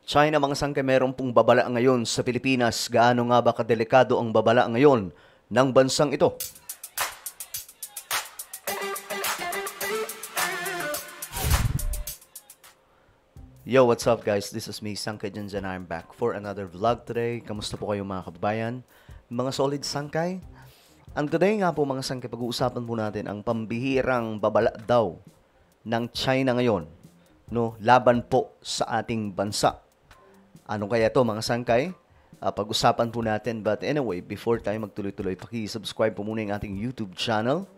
China, mga sangkay, meron pong babala ngayon sa Pilipinas. Gaano nga ba kadelikado ang babala ngayon ng bansang ito? Yo, what's up guys? This is me, Sangkay Janjan. I'm back for another vlog today. Kamusta po kayo mga kababayan? Mga solid sangkay? Ang today nga po mga sangkay, pag-uusapan po natin ang pambihirang babala daw ng China ngayon, no? Laban po sa ating bansa. Ano kaya to mga sangkay? Pag-usapan po natin. But anyway, before tayo magtuloy-tuloy, paki-subscribe po muna yung ating YouTube channel.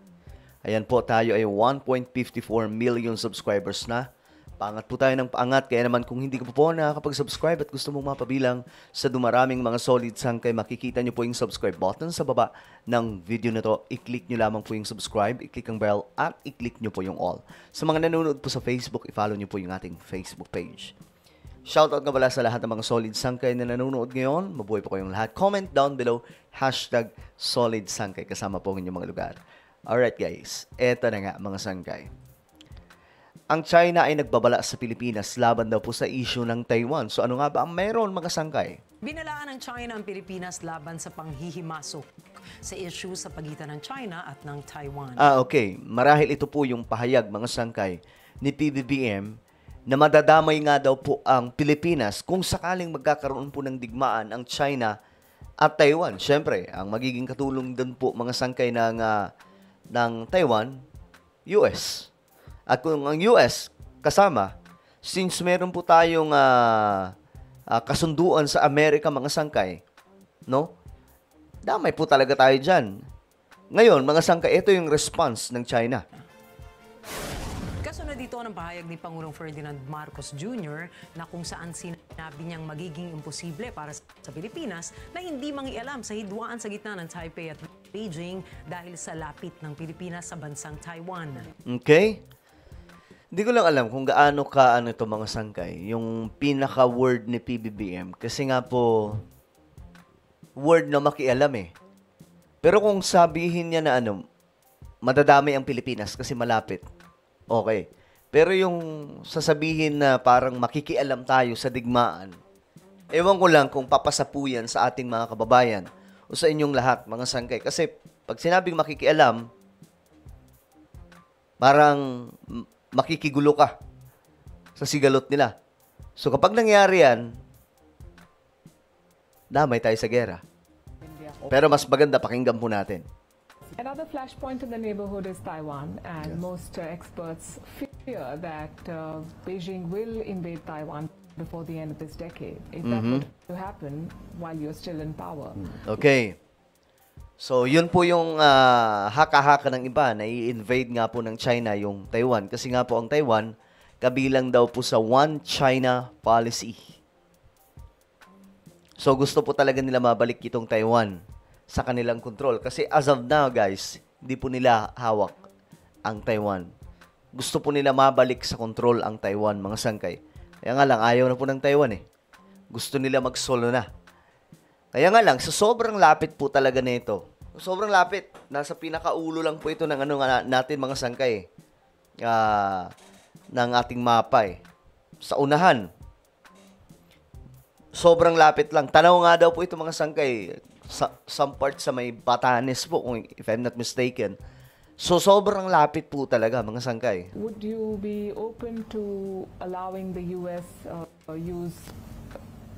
Ayan po, tayo ay 1.54 million subscribers na. Paangat po tayo ng paangat. Kaya naman kung hindi ka po nakakapag-subscribe at gusto mong mapabilang sa dumaraming mga solid sangkay, makikita nyo po yung subscribe button sa baba ng video na to. I-click nyo lamang po yung subscribe, i-click ang bell, at i-click nyo po yung all. Sa mga nanonood po sa Facebook, i-follow nyo po yung ating Facebook page. Shoutout nga pala sa lahat ng mga solid sangkay na nanonood ngayon. Mabuhay po kayong lahat. Comment down below, #solid sangkay kasama po ang inyong mga lugar. Alright guys, eto na nga mga sangkay. Ang China ay nagbabala sa Pilipinas laban daw po sa issue ng Taiwan. So ano nga ba ang meron mga sangkay? Binalaan ng China ang Pilipinas laban sa panghihimasok sa issue sa pagitan ng China at ng Taiwan. Okay. Marahil ito po yung pahayag mga sangkay ni PBBM na madadamay nga daw po ang Pilipinas kung sakaling magkakaroon po ng digmaan ang China at Taiwan. Siyempre, ang magiging katulong doon po mga sangkay ng Taiwan, US. At kung ang US kasama, since meron po tayong kasunduan sa Amerika mga sangkay, no? Damay po talaga tayo dyan. Ngayon, mga sangkay, ito yung response ng China. Kasunod dito ng pahayag ni Pangulong Ferdinand Marcos Jr. na kung saan sinabi niyang magiging imposible para sa Pilipinas na hindi mangialam sa hidwaan sa gitna ng Taipei at Beijing dahil sa lapit ng Pilipinas sa bansang Taiwan. Okay? Hindi ko lang alam kung gaano ka ito mga sangkay, yung pinaka-word ni PBBM. Kasi nga po, word na makialam eh. Pero kung sabihin niya na madadamay ang Pilipinas kasi malapit, okay. Pero yung sasabihin na parang makikialam tayo sa digmaan, ewan ko lang kung papasapuyan sa ating mga kababayan o sa inyong lahat, mga sangkay. Kasi pag sinabing makikialam, parang makikigulo ka sa sigalot nila. So kapag nangyari yan, damay tayo sa gera. Pero mas maganda, pakinggan po natin. Another flashpoint in the neighborhood is Taiwan, and most experts fear that Beijing will invade Taiwan before the end of this decade. If that were to happen while you're still in power. Okay. So, yun po yung haka-haka ng iba na i-invade nga po ng China yung Taiwan. Kasi nga po ang Taiwan, kabilang daw po sa One China policy. So, gusto po talaga nila mabalik itong Taiwan sa kanilang control. Kasi as of now, guys, hindi po nila hawak ang Taiwan. Gusto po nila mabalik sa control ang Taiwan, mga sangkay. Kaya nga lang, ayaw na po ng Taiwan eh. Gusto nila mag-solo na. Kaya nga lang, sa sobrang lapit po talaga nito. Sobrang lapit. Nasa pinakaulo lang po ito ng natin mga sangkay. Ng ating mapa eh. Sa unahan. Sobrang lapit lang. Tanaw nga daw po ito mga sangkay. Some part sa may Batanes po, if I'm not mistaken. So, sobrang lapit po talaga mga sangkay. Would you be open to allowing the US use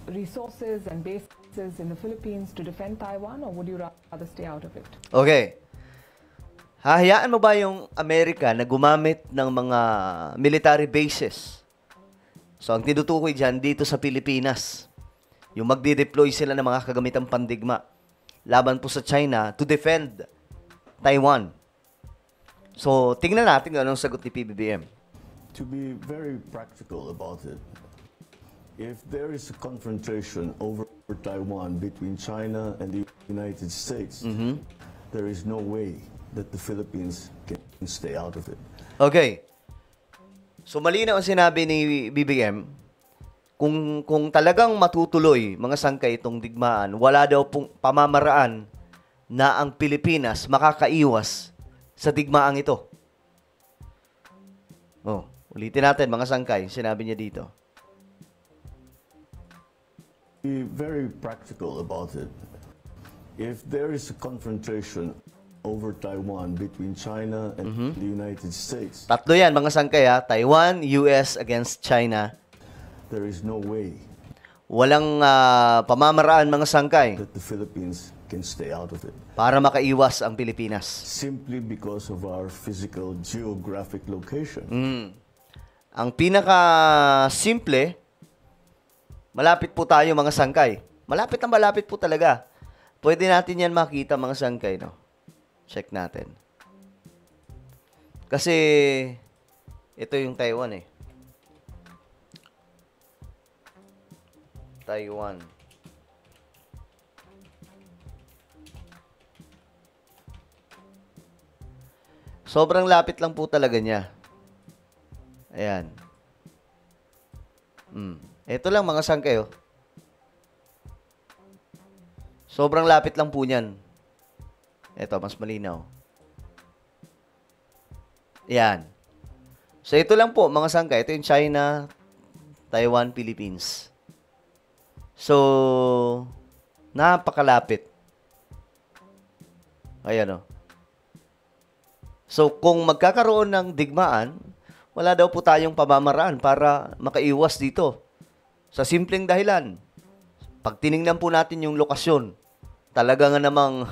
resources and bases in the Philippines to defend Taiwan, or would you rather stay out of it? Okay. Hahayaan mo ba yung Amerika na gumamit ng mga military bases? So, ang tinutukoy dyan dito sa Pilipinas, yung magdi-deploy sila ng mga kagamitang pandigma laban po sa China to defend Taiwan. So, tingnan natin anong sagot ni PBBM. To be very practical about it, if there is a confrontation over Taiwan between China and the United States, there is no way that the Philippines can stay out of it. Okay. So, malinaw ang sinabi ni BBM, kung talagang matutuloy, mga sangkay, itong digmaan, wala daw pong pamamaraan na ang Pilipinas makakaiwas sa digmaang ito. Ulitin natin, mga sangkay, sinabi niya dito. very practical about it. If there is a confrontation over Taiwan between China and the United States, Tatlo yan, mga sangkay ha. Taiwan, US against China. there is no way Walang pamamaraan, mga sangkay, that the Philippines can stay out of it. para makaiwas ang Pilipinas. Simply because of our physical geographic location. Ang pinaka-simple, malapit po tayo, mga sangkay. Malapit na malapit po talaga. Pwede natin yan makita, mga sangkay, no? Check natin. Kasi, ito yung Taiwan, eh. Taiwan. Sobrang lapit lang po talaga niya. Ayan. Ito lang, mga sangkay, oh. Sobrang lapit lang po niyan. Ito, mas malinaw. Ayan. So, ito lang po, mga sangkay. Ito yung China, Taiwan, Philippines. So, napakalapit. Ayan, oh. So, kung magkakaroon ng digmaan, wala daw po tayong pamamaraan para makaiwas dito. Sa simpleng dahilan, pag tiningnan po natin yung lokasyon, talaga nga namang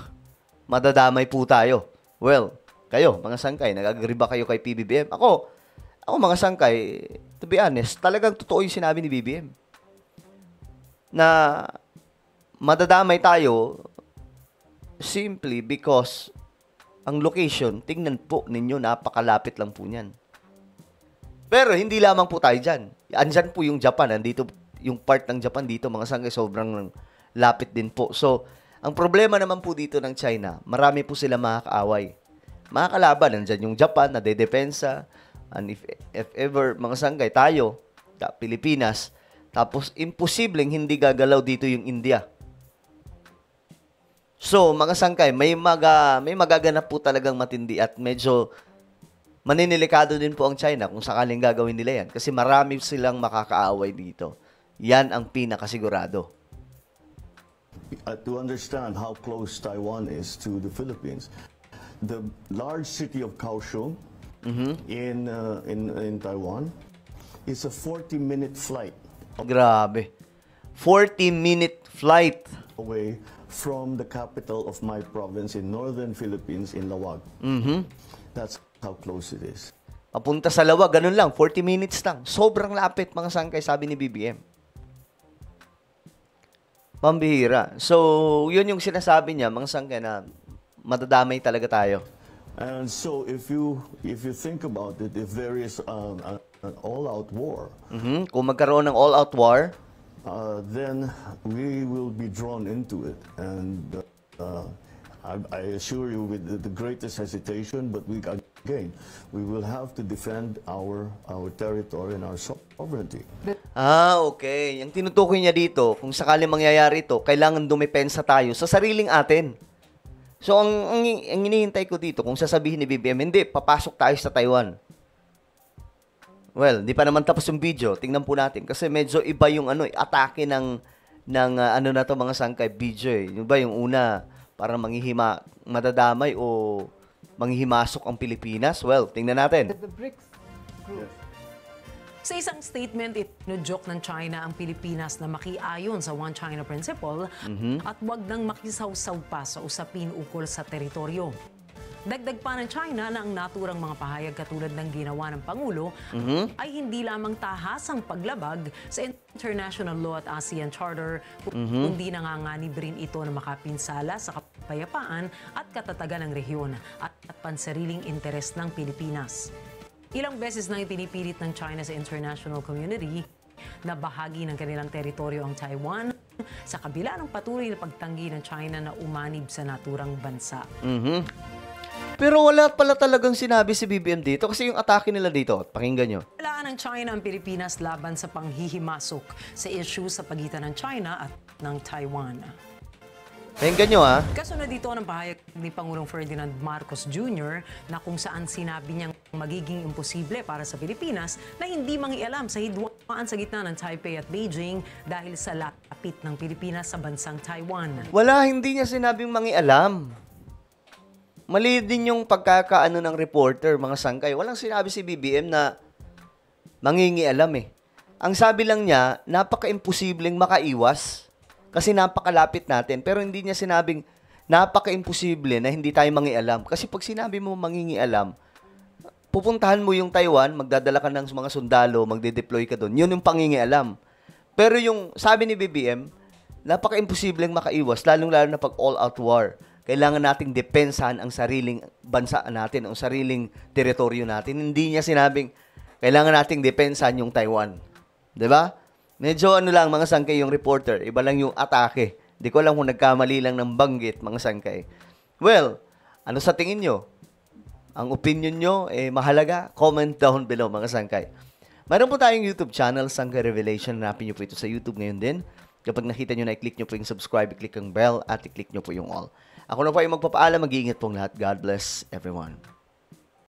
madadamay po tayo. Well, kayo, mga sangkay, nag-agree ba kayo kay PBBM? Ako mga sangkay, to be honest, talagang totoo yung sinabi ni BBM. Na madadamay tayo simply because ang location, tingnan po ninyo, napakalapit lang po niyan. Pero hindi lamang po tayo dyan. Andyan po yung Japan. Andito, yung part ng Japan dito, mga sangkay, sobrang lapit din po. So, ang problema naman po dito ng China, marami po sila makakaaway. Makakalaban, andyan yung Japan, na dedepensa. And if ever, mga sangkay, tayo, Pilipinas, tapos imposibleng hindi gagalaw dito yung India. So, mga sangkay, may magaganap po talagang matindi at medyo maninilikado din po ang China kung sakaling gagawin nila yan. Kasi marami silang makakaaway dito. Yan ang pinakasigurado. To understand how close Taiwan is to the Philippines, the large city of Kaohsiung in Taiwan is a 40-minute flight Grabe. 40-minute flight. away from the capital of my province in northern Philippines in Lawag. That's how close it is. Papunta sa Lawag, ganun lang, 40 minutes lang. Sobrang lapit, mga sangkay, sabi ni BBM. Pambihira. So, yun yung sinasabi niya, mga sangkay, na madadamay talaga tayo. And so if you think about it, if there is an all-out war, Kung magkaroon ng all-out war, then we will be drawn into it. And I assure you, with the greatest hesitation, but we will have to defend our territory and our sovereignty. okay. Yung tinutukoy niya dito, kung sakaling mangyayari ito, kailangan dumepensa tayo sa sariling atin. So, ang hinihintay ko dito, kung sasabihin ni BBM, hindi, papasok tayo sa Taiwan. Well, di pa naman tapos yung video. Tingnan po natin. Kasi medyo iba yung atake ng ano na to, mga sangkay, video eh. Yung ba yung una, parang madadamay o manghihimasok ang Pilipinas? Well, tingnan natin. The BRICS group. Sa isang statement, inudyok ng China ang Pilipinas na makiayon sa One China Principle at wag nang makisawsaw pa sa usapin ukol sa teritoryo. Dagdag pa ng China na ang naturang mga pahayag katulad ng ginawa ng Pangulo ay hindi lamang tahasang paglabag sa international law at ASEAN Charter, kundi nanganganib rin ito na makapinsala sa kapayapaan at katatagan ng rehiyon at pansariling interes ng Pilipinas. Ilang beses nang ipinipilit ng China sa international community na bahagi ng kanilang teritoryo ang Taiwan sa kabila ng patuloy na pagtanggi ng China na umanib sa naturang bansa. Pero wala pala talagang sinabi si BBM dito kasi yung atake nila dito, pakinggan nyo. Walaan ng China ang Pilipinas laban sa panghihimasok sa issue sa pagitan ng China at ng Taiwan. Pakinggan nyo ha. Kasunod dito ng pahayag ni Pangulong Ferdinand Marcos Jr. na kung saan sinabi niyang magiging imposible para sa Pilipinas na hindi mangialam sa hidwaan sa gitna ng Taipei at Beijing dahil sa lapit paglapit ng Pilipinas sa bansang Taiwan. Wala, hindi niya sinabing mangialam. Mali din yung pagkakaano ng reporter, mga sangkay. Walang sinabi si BBM na mangingialam eh. Ang sabi lang niya, napaka-imposibleng makaiwas kasi napakalapit natin. Pero hindi niya sinabing napaka-imposible na hindi tayo mangialam. Kasi pag sinabi mo mangingialam, pupuntahan mo yung Taiwan, magdadala ka ng mga sundalo, magde-deploy ka doon. Yun yung pangingialam. Pero yung sabi ni BBM, napaka-imposibleng makaiwas, lalong-lalo na pag all-out war. Kailangan nating depensahan ang sariling bansa natin, ang sariling teritoryo natin. Hindi niya sinabing, kailangan nating depensahan yung Taiwan. 'Di ba? Medyo ano lang, mga sangkay yung reporter. Iba lang yung atake. Di ko alam kung nagkamali lang ng banggit, mga sangkay. Well, ano sa tingin nyo? Ang opinion nyo, mahalaga. Comment down below, mga sangkay. Mayroon po tayong YouTube channel, Sangkay Revelation. Hanapin nyo po ito sa YouTube ngayon din. Kapag nakita nyo na, i-click nyo po yung subscribe, i-click ang bell, at i-click nyo po yung all. Ako na po ay magpapaalam. Mag-iingat pong lahat. God bless everyone.